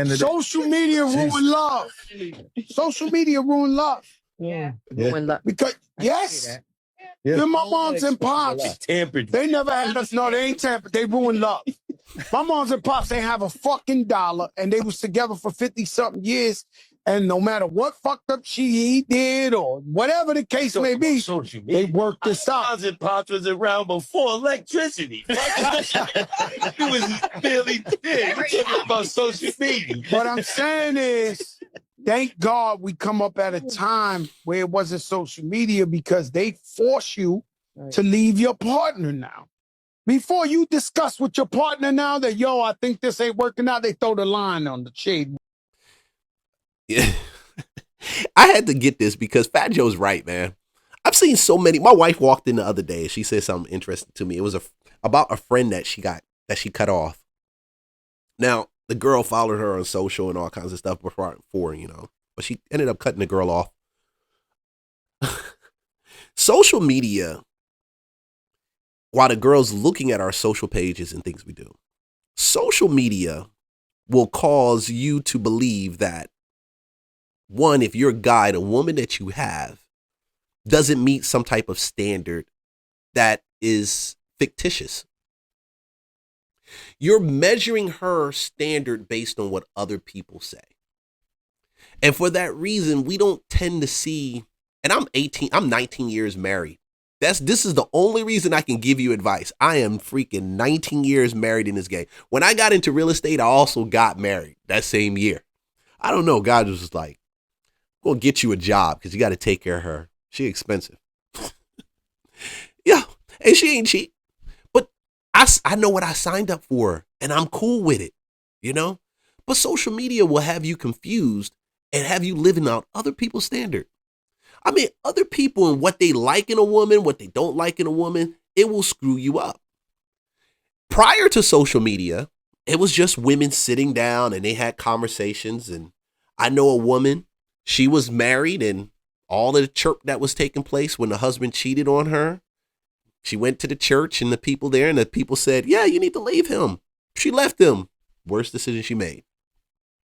Social media ruined love. Social media ruined love. Yeah. Because, yes, my moms and pops, they never had us. No, they ain't tampered. They ruined love. My moms and pops ain't have a fucking dollar, and they was together for 50-something years. And no matter what fucked up he did or whatever the case may be, they worked this out. Moms and pops was around before electricity. It was barely big. We're talking about social media. What I'm saying is, thank God we come up at a time where it wasn't social media, because they force you to leave your partner now. Before you discuss with your partner now that, yo, I think this ain't working out, they throw the line on the shade. Yeah. I had to get this because Fat Joe's right, man. I've seen so many. My wife walked in the other day and she said something interesting to me. It was about a friend that she cut off. Now, the girl followed her on social and all kinds of stuff before, but she ended up cutting the girl off. Social media, while the girl's looking at our social pages and things we do, social media will cause you to believe that, one, if you're a guy, the woman that you have doesn't meet some type of standard that is fictitious. You're measuring her standard based on what other people say. And for that reason, we don't tend to see, and I'm 19 years married. This is the only reason I can give you advice. I am freaking 19 years married in this game. When I got into real estate, I also got married that same year. I don't know. God was just like, we'll get you a job because you got to take care of her. She expensive. Yeah. And she ain't cheap. But I know what I signed up for and I'm cool with it, But social media will have you confused and have you living out other people's standard. I mean, other people and what they like in a woman, what they don't like in a woman, it will screw you up. Prior to social media, it was just women sitting down and they had conversations. And I know a woman, she was married, and all of the chirp that was taking place when the husband cheated on her, she went to the church and the people there, and the people said, yeah, you need to leave him. She left him. Worst decision she made.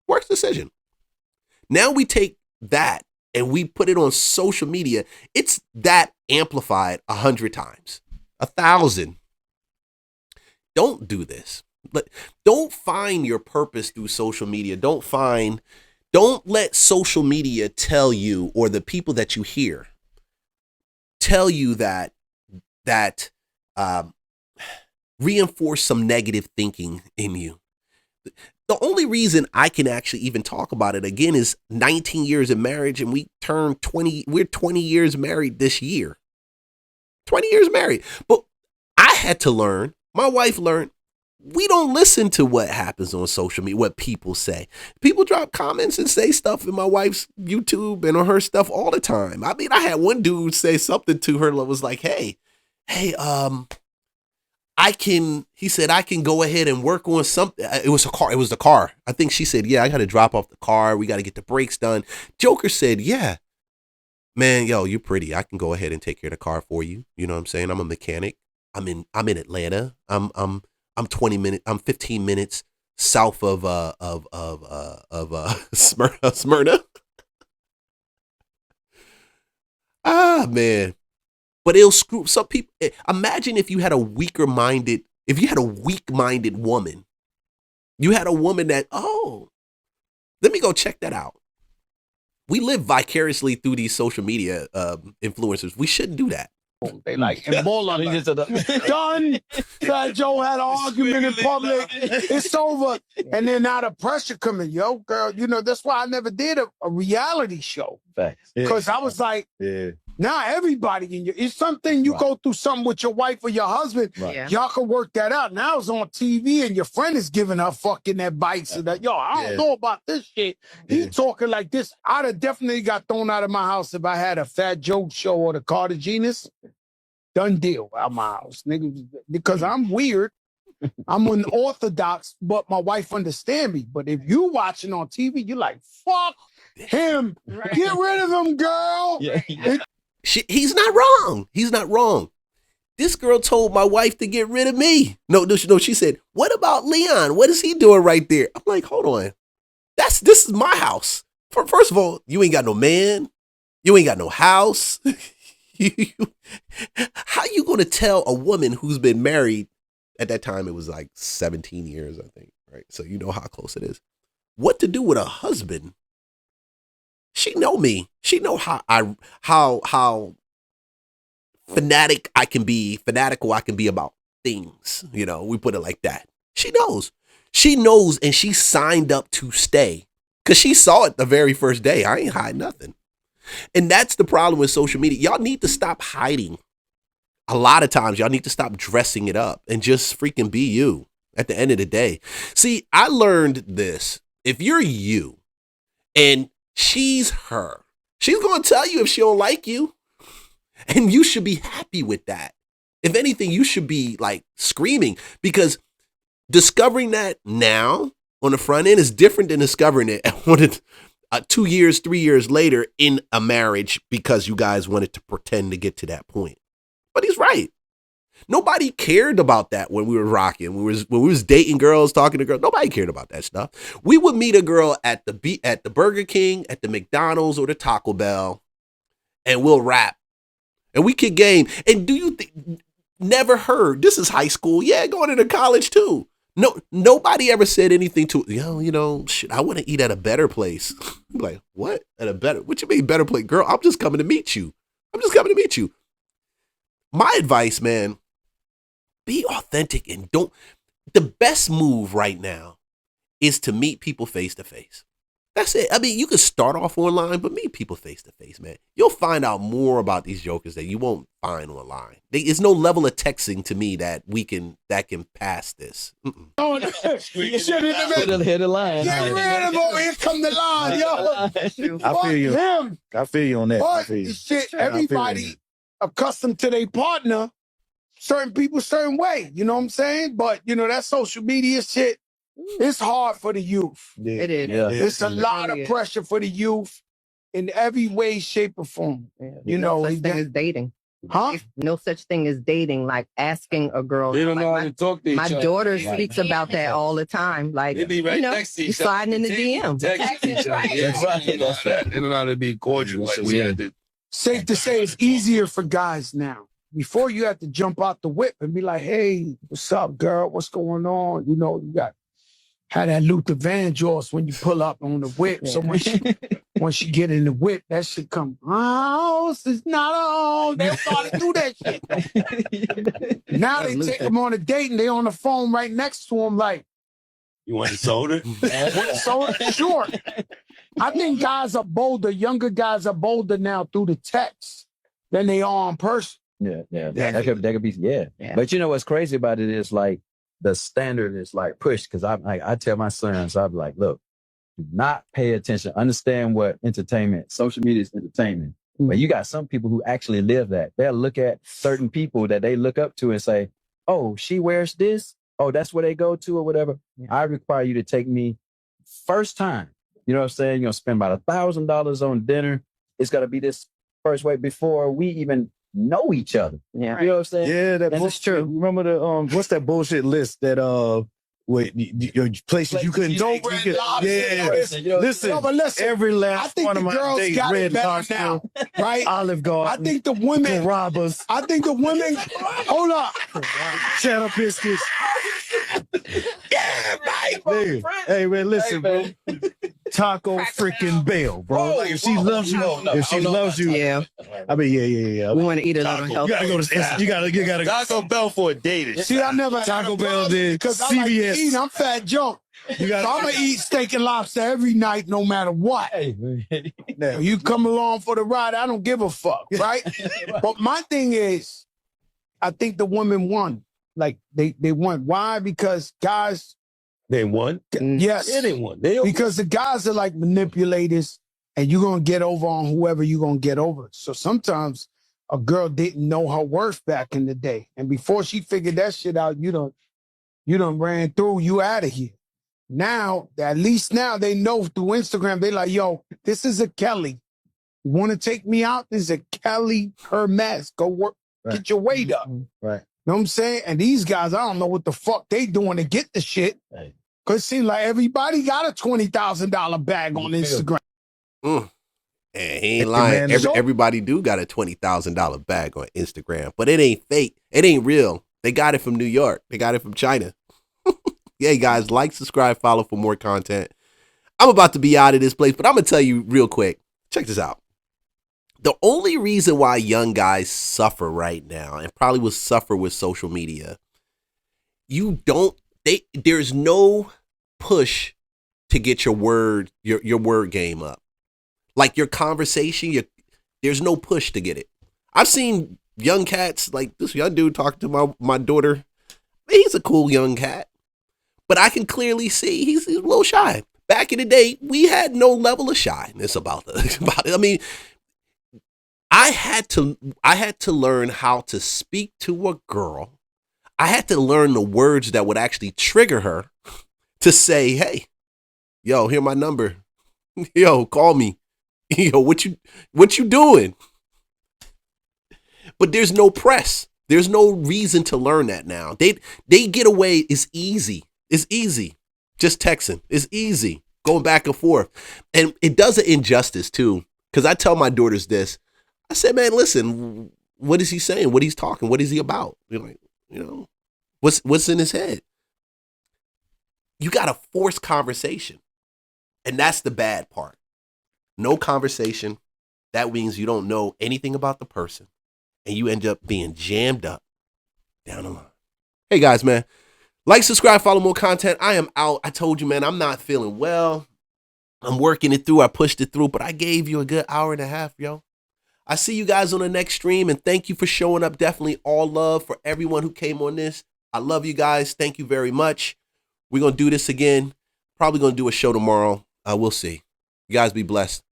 Worst decision. Now we take that and we put it on social media. It's that amplified 100 times, 1,000. Don't do this. But don't find your purpose through social media. Don't let social media tell you, or the people that you hear tell you that reinforce some negative thinking in you. The only reason I can actually even talk about it again is 19 years of marriage, and we're 20 years married this year. 20 years married. But I had to learn, my wife learned, we don't listen to what happens on social media, what people say. People drop comments and say stuff in my wife's YouTube and on her stuff all the time. I mean, I had one dude say something to her that was like, hey, he said, I can go ahead and work on something. It was the car. I think she said, yeah, I got to drop off the car. We got to get the brakes done. Joker said, yeah, man, yo, you're pretty. I can go ahead and take care of the car for you. You know what I'm saying? I'm a mechanic. I'm in Atlanta. I'm 15 minutes south of Smyrna. Ah, man. But it'll screw some people. Imagine if you had a weak-minded woman. You had a woman that, let me go check that out. We live vicariously through these social media influencers. We shouldn't do that. They like, and done. Fat Joe had an argument in public. It's over. And then now the pressure coming, yo, girl, that's why I never did a reality show. Because I was like, now everybody it's something you go through something with your wife or your husband. Y'all can work that out. Now it's on TV and your friend is giving her fucking advice. And that, yo, I don't know about this shit. He talking like this. I'd have definitely got thrown out of my house if I had a Fat Joe show or the Cartagenas. Done deal out my house, nigga. Because I'm weird. I'm unorthodox, but my wife understand me. But if you watching on TV, you're like, fuck him. Get rid of him, girl. He's not wrong. He's not wrong. This girl told my wife to get rid of me. No, she said, what about Leon? What is he doing right there? I'm like, hold on. this is my house. First of all, you ain't got no man. You ain't got no house. How you going to tell a woman who's been married, at that time it was like 17 years, I think, right? So you know how close it is. What to do with a husband? She know me. She know how fanatical I can be about things. You know, we put it like that. She knows. She knows, and she signed up to stay because she saw it the very first day. I ain't hide nothing. And that's the problem with social media. Y'all need to stop hiding. A lot of times, y'all need to stop dressing it up and just freaking be you at the end of the day. See, I learned this. If you're you and she's her, she's going to tell you if she don't like you. And you should be happy with that. If anything, you should be like screaming, because discovering that now on the front end is different than discovering it 2 years, 3 years later in a marriage because you guys wanted to pretend to get to that point. But he's right. Nobody cared about that when we were rocking. When we was dating girls, talking to girls. Nobody cared about that stuff. We would meet a girl at the Burger King, at the McDonald's, or the Taco Bell, and we'll rap. And we kick game. And do you think, never heard, this is high school. Yeah, going into college too. No, nobody ever said anything to, shit, I want to eat at a better place. I'm like, what? What you mean better place? Girl, I'm just coming to meet you. My advice, man, be authentic and the best move right now is to meet people face to face. That's it. I mean, you can start off online, but meet people face to face, man. You'll find out more about these jokers that you won't find online. There's no level of texting to me that can pass this. Oh, you should have hit the line. Get rid of him. Here come the line, yo. I feel you. Him. I feel you on that. I But feel you. shit, everybody accustomed to their partner, certain people, certain way. You know what I'm saying? But, that social media shit, it's hard for the youth. Yeah. It is. Yeah. It's a lot of pressure for the youth in every way, shape, or form. Yeah. No such thing as dating. Huh? No such thing as dating, like asking a girl. They don't know how to talk to each My other. daughter speaks about that all the time. Like, They be right next to each other. sliding in the DM. Text each other. Yeah. They don't know how to be cordial. Like we had to. Safe to say it's easier for guys now. Before you had to jump out the whip and be like, hey, what's up, girl? What's going on? You got had that Luther Vandross when you pull up on the whip. Yeah. So when she get in the whip, that shit come, house is not on. They start to do that shit. Now they take them on a date and they on the phone right next to them like, You want a soda? so sure. I think guys are bolder, younger guys are bolder now through the text than they are in person. Yeah. That could be, yeah. But you know what's crazy about it is like the standard is like pushed, because I tell my sons, I'm like, look, do not pay attention. Understand what social media is entertainment. But you got some people who actually live that. They'll look at certain people that they look up to and say, oh, she wears this. Oh, that's where they go to or whatever. I require you to take me first time. You know what I'm saying? You're going to spend about $1,000 on dinner. It's going to be this first way before we even know each other. Yeah. You know what I'm saying? Yeah, That's true. Remember the what's that bullshit list that your places you couldn't No take? red You lobster. could, listen, No, but listen, every I last think one the of my girls dates, got it Red better Lobster, now, right? Olive Garden, I think the women, Robbers, hold up. Cheddar Biscuits. Hey man, listen, bro. Taco freaking Bell, bro. Like, if she loves you, Yeah. I mean, yeah. We want to eat a little You healthy. gotta go to you gotta Taco Bell for a date. See, I never Taco Bell did because I like to CVS. eat. I'm Fat Joe. You So I'm gonna eat steak and lobster every night, no matter what. Now, You come along for the ride, I don't give a fuck, right? But my thing is, I think the women won. Like they won. Why? Because guys, They won. yes, Yeah, they won. They because the guys are like manipulators, and you're gonna get over on whoever you're gonna get over. So sometimes a girl didn't know her worth back in the day, and before she figured that shit out, you done ran through. You out of here. Now, at least now they know through Instagram. They like, yo, this is a Kelly. You want to take me out? This is a Kelly. Her mask. Go work. Right. Get your weight up. right. Know what I'm saying? And these guys, I don't know what the fuck they doing to get the shit. Hey. Cause it seems like everybody got a $20,000 bag on Instagram. And he ain't Hey, lying. man, Everybody do got a $20,000 bag on Instagram, but it ain't fake. It ain't real. They got it from New York. They got it from China. Yeah, guys, like, subscribe, follow for more content. I'm about to be out of this place, but I'm going to tell you real quick. Check this out. The only reason why young guys suffer right now, and probably will suffer with social media, there's no push to get your word game up. Like your conversation, there's no push to get it. I've seen young cats, like this young dude talking to my daughter. He's a cool young cat, but I can clearly see he's a little shy. Back in the day, we had no level of shyness about it. I mean, I had to learn how to speak to a girl. I had to learn the words that would actually trigger her to say, "Hey, yo, here's my number. Yo, call me. Yo, what you doing?" But there's no press. There's no reason to learn that now. They get away. It's easy. It's easy. Just texting. It's easy. Going back and forth. And it does an injustice too. Because I tell my daughters this. I said, man, listen, what is he saying? What he's talking? What is he about? You're like, what's in his head? You got to force conversation. And that's the bad part. No conversation. That means you don't know anything about the person. And you end up being jammed up down the line. Hey guys, man. Like, subscribe, follow more content. I am out. I told you, man, I'm not feeling well. I'm working it through. I pushed it through, but I gave you a good hour and a half, yo. I see you guys on the next stream, and thank you for showing up. Definitely all love for everyone who came on this. I love you guys. Thank you very much. We're going to do this again. Probably going to do a show tomorrow. We'll see. You guys be blessed.